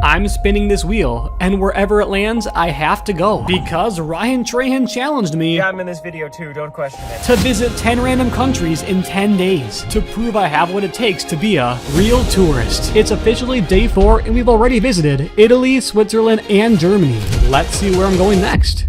I'm spinning this wheel, and wherever it lands, I have to go. Because Ryan Trahan challenged me Yeah, I'm in this video too, don't question it. to visit 10 random countries in 10 days to prove I have what it takes to be a real tourist. It's officially day 4, and we've already visited Italy, Switzerland, and Germany. Let's see where I'm going next.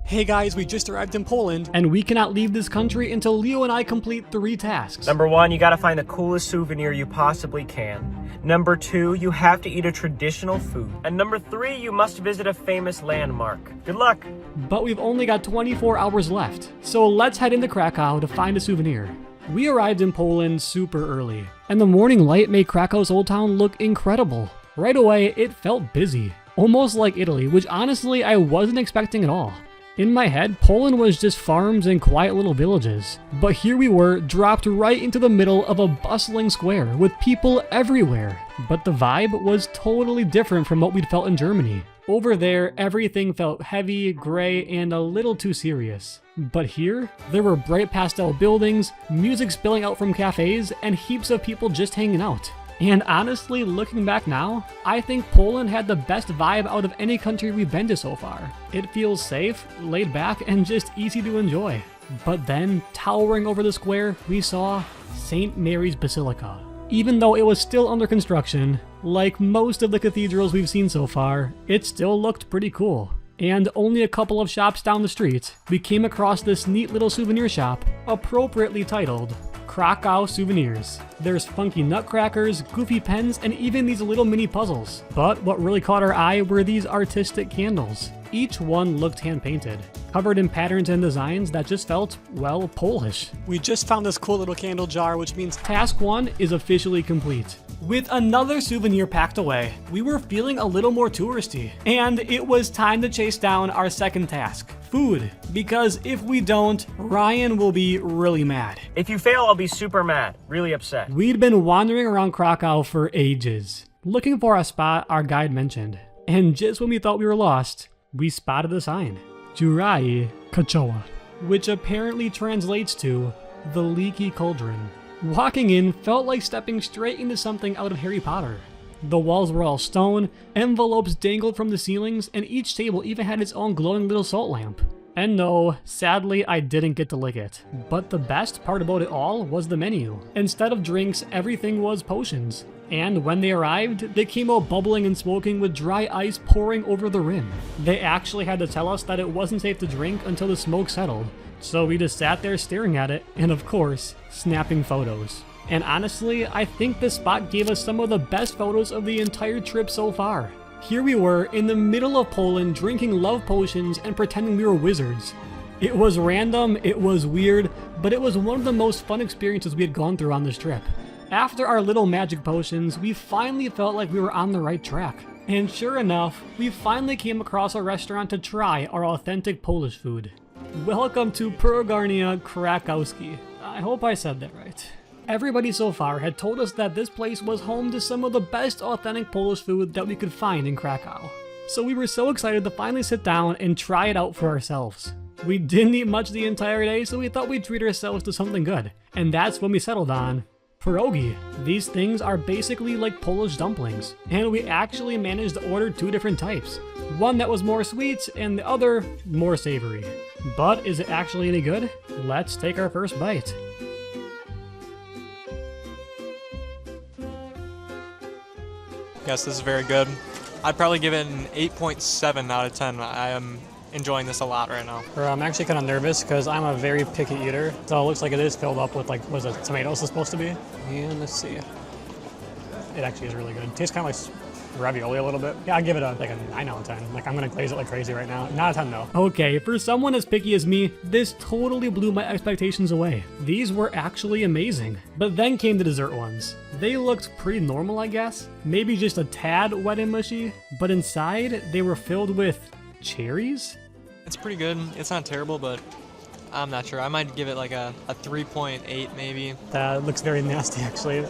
Hey guys, we just arrived in Poland, and we cannot leave this country until Leo and I complete 3 tasks. Number 1, you gotta find the coolest souvenir you possibly can. Number 2, you have to eat a traditional food. And number 3, you must visit a famous landmark. Good luck. But we've only got 24 hours left, so let's head into Krakow to find a souvenir. We arrived in Poland super early, and the morning light made Krakow's old town look incredible. Right away, it felt busy, almost like Italy, which honestly I wasn't expecting at all. In my head, Poland was just farms and quiet little villages. But here we were, dropped right into the middle of a bustling square with people everywhere. But the vibe was totally different from what we'd felt in Germany. Over there, everything felt heavy, gray, and a little too serious. But here, there were bright pastel buildings, music spilling out from cafes, and heaps of people just hanging out. And honestly, looking back now, I think Poland had the best vibe out of any country we've been to so far. It feels safe, laid back, and just easy to enjoy. But then, towering over the square, we saw St. Mary's Basilica. Even though it was still under construction, like most of the cathedrals we've seen so far, it still looked pretty cool. And only a couple of shops down the street, we came across this neat little souvenir shop, appropriately titled Krakow Souvenirs. There's funky nutcrackers, goofy pens, and even these little mini puzzles. But what really caught our eye were these artistic candles. Each one looked hand-painted, covered in patterns and designs that just felt, well, Polish. We just found this cool little candle jar, which means task 1 is officially complete. With another souvenir packed away, we were feeling a little more touristy, and it was time to chase down our second task. Food, because if we don't, Ryan will be really mad. If you fail, I'll be super mad, really upset. We'd been wandering around Krakow for ages, looking for a spot our guide mentioned. And just when we thought we were lost, we spotted a sign, Jurai Kachowa, which apparently translates to the leaky cauldron. Walking in felt like stepping straight into something out of Harry Potter. The walls were all stone, envelopes dangled from the ceilings, and each table even had its own glowing little salt lamp. And no, sadly I didn't get to lick it. But the best part about it all was the menu. Instead of drinks, everything was potions. And when they arrived, they came out bubbling and smoking with dry ice pouring over the rim. They actually had to tell us that it wasn't safe to drink until the smoke settled. So we just sat there staring at it, and of course, snapping photos. And honestly, I think this spot gave us some of the best photos of the entire trip so far. Here we were in the middle of Poland drinking love potions and pretending we were wizards. It was random, it was weird, but it was one of the most fun experiences we had gone through on this trip. After our little magic potions, we finally felt like we were on the right track. And sure enough, we finally came across a restaurant to try our authentic Polish food. Welcome to Pyrgarnia Krakowski. I hope I said that right. Everybody so far had told us that this place was home to some of the best authentic Polish food that we could find in Krakow. So we were so excited to finally sit down and try it out for ourselves. We didn't eat much the entire day, so we thought we'd treat ourselves to something good. And that's when we settled on pierogi. These things are basically like Polish dumplings, and we actually managed to order 2 different types. One that was more sweet and the other more savory. But is it actually any good? Let's take our first bite. Yes, this is very good. I'd probably give it an 8.7 out of 10. I am enjoying this a lot right now. I'm actually kind of nervous because I'm a very picky eater. So it looks like it is filled up with was it tomatoes supposed to be? And let's see. It actually is really good. Tastes kind of like ravioli a little bit. Yeah, I'd give it a 9 out of 10. I'm gonna glaze it like crazy right now. Not a 10 though. Okay, for someone as picky as me, this totally blew my expectations away. These were actually amazing. But then came the dessert ones. They looked pretty normal, I guess. Maybe just a tad wet and mushy. But inside, they were filled with cherries? It's pretty good. It's not terrible, but I'm not sure. I might give it like a 3.8 maybe. That looks very nasty actually.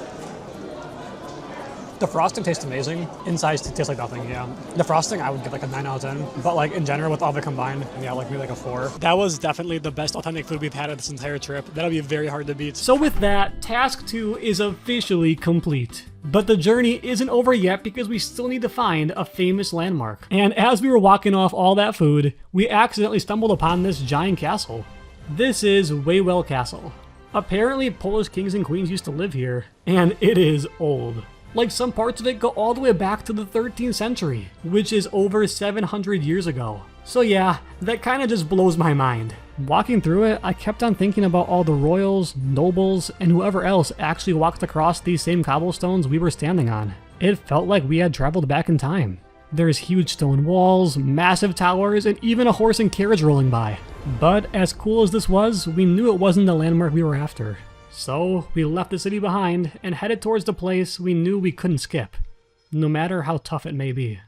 The frosting tastes amazing. Inside tastes like nothing, yeah. The frosting, I would give like a 9 out of 10. But like in general, with all of it combined, yeah, like maybe like a 4. That was definitely the best authentic food we've had at this entire trip. That'll be very hard to beat. So with that, task 2 is officially complete. But the journey isn't over yet because we still need to find a famous landmark. And as we were walking off all that food, we accidentally stumbled upon this giant castle. This is Waywell Castle. Apparently, Polish kings and queens used to live here, and it is old. Like, some parts of it go all the way back to the 13th century, which is over 700 years ago. So yeah, that kind of just blows my mind. Walking through it, I kept on thinking about all the royals, nobles, and whoever else actually walked across these same cobblestones we were standing on. It felt like we had traveled back in time. There's huge stone walls, massive towers, and even a horse and carriage rolling by. But as cool as this was, we knew it wasn't the landmark we were after. So we left the city behind and headed towards the place we knew we couldn't skip, no matter how tough it may be.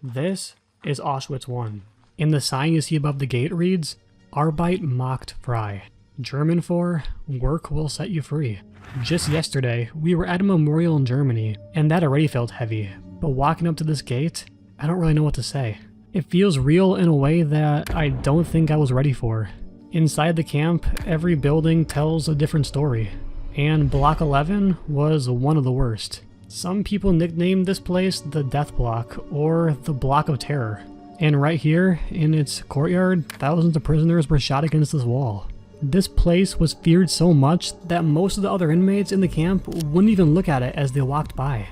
This is Auschwitz I. In the sign you see above the gate reads, Arbeit macht frei. German for, work will set you free. Just yesterday, we were at a memorial in Germany, and that already felt heavy. But walking up to this gate, I don't really know what to say. It feels real in a way that I don't think I was ready for. Inside the camp, every building tells a different story, and Block 11 was one of the worst. Some people nicknamed this place the Death Block, or the Block of Terror. And right here, in its courtyard, thousands of prisoners were shot against this wall. This place was feared so much that most of the other inmates in the camp wouldn't even look at it as they walked by.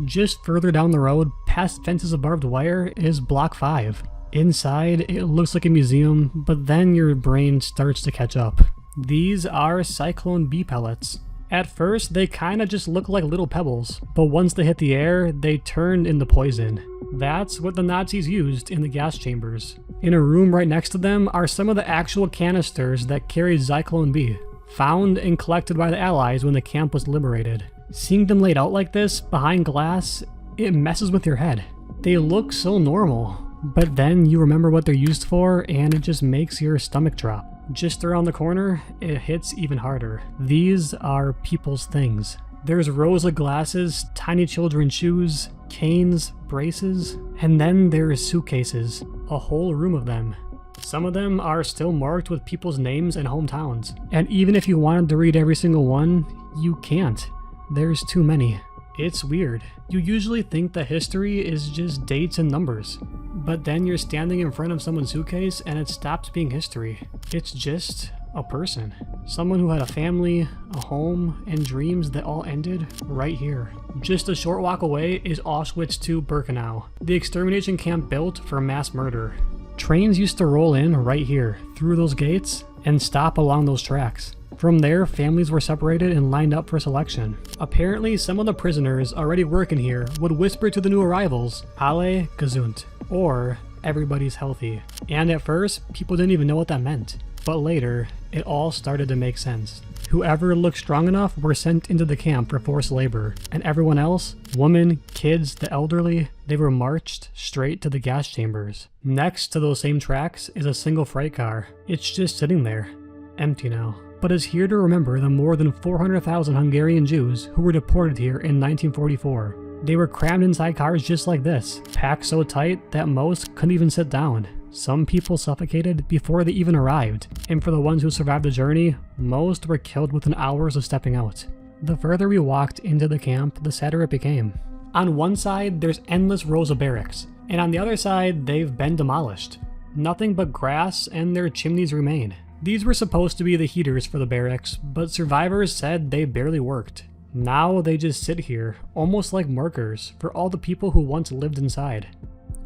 Just further down the road, past fences of barbed wire, is Block 5. Inside, it looks like a museum, but then your brain starts to catch up. These are Cyclone B pellets. At first, they kinda just look like little pebbles, but once they hit the air, they turned into poison. That's what the Nazis used in the gas chambers. In a room right next to them are some of the actual canisters that carried Zyklon B, found and collected by the Allies when the camp was liberated. Seeing them laid out like this, behind glass, it messes with your head. They look so normal, but then you remember what they're used for and it just makes your stomach drop. Just around the corner, it hits even harder. These are people's things. There's rows of glasses, tiny children's shoes, canes, braces, and then there's suitcases, a whole room of them. Some of them are still marked with people's names and hometowns. And even if you wanted to read every single one, you can't. There's too many. It's weird. You usually think that history is just dates and numbers, but then you're standing in front of someone's suitcase and it stops being history. It's just a person. Someone who had a family, a home, and dreams that all ended right here. Just a short walk away is Auschwitz II Birkenau, the extermination camp built for mass murder. Trains used to roll in right here, through those gates, and stop along those tracks. From there, families were separated and lined up for selection. Apparently, some of the prisoners already working here would whisper to the new arrivals, Alle gesund, or everybody's healthy. And at first, people didn't even know what that meant. But later, it all started to make sense. Whoever looked strong enough were sent into the camp for forced labor, and everyone else, women, kids, the elderly, they were marched straight to the gas chambers. Next to those same tracks is a single freight car. It's just sitting there, empty now. But is here to remember the more than 400,000 Hungarian Jews who were deported here in 1944. They were crammed inside cars just like this, packed so tight that most couldn't even sit down. Some people suffocated before they even arrived, and for the ones who survived the journey, most were killed within hours of stepping out. The further we walked into the camp, the sadder it became. On one side, there's endless rows of barracks, and on the other side, they've been demolished. Nothing but grass and their chimneys remain. These were supposed to be the heaters for the barracks, but survivors said they barely worked. Now they just sit here, almost like markers, for all the people who once lived inside.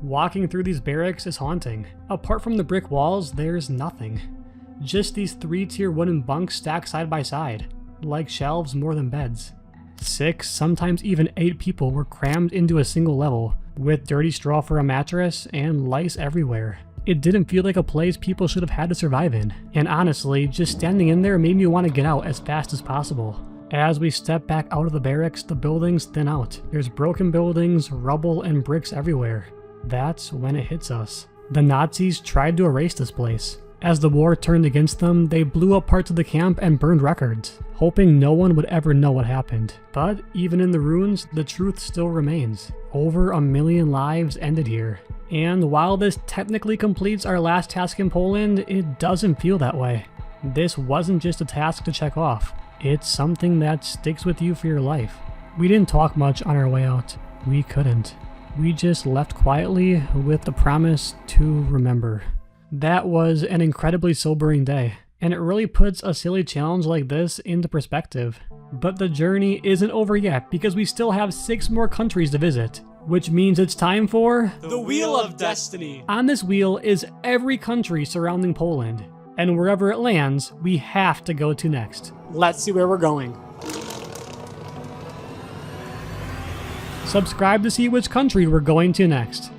Walking through these barracks is haunting. Apart from the brick walls, there's nothing. Just these 3-tier wooden bunks stacked side by side, like shelves more than beds. 6, sometimes even 8 people were crammed into a single level, with dirty straw for a mattress and lice everywhere. It didn't feel like a place people should have had to survive in, and honestly, just standing in there made me want to get out as fast as possible. As we step back out of the barracks, the buildings thin out. There's broken buildings, rubble, and bricks everywhere. That's when it hits us. The Nazis tried to erase this place. As the war turned against them, they blew up parts of the camp and burned records, hoping no one would ever know what happened. But even in the ruins, the truth still remains. Over 1 million lives ended here. And while this technically completes our last task in Poland, it doesn't feel that way. This wasn't just a task to check off. It's something that sticks with you for your life. We didn't talk much on our way out. We couldn't. We just left quietly with the promise to remember. That was an incredibly sobering day, and it really puts a silly challenge like this into perspective. But the journey isn't over yet because we still have 6 more countries to visit, which means it's time for The Wheel of Destiny. On this wheel is every country surrounding Poland, and wherever it lands, we have to go to next. Let's see where we're going. Subscribe to see which country we're going to next.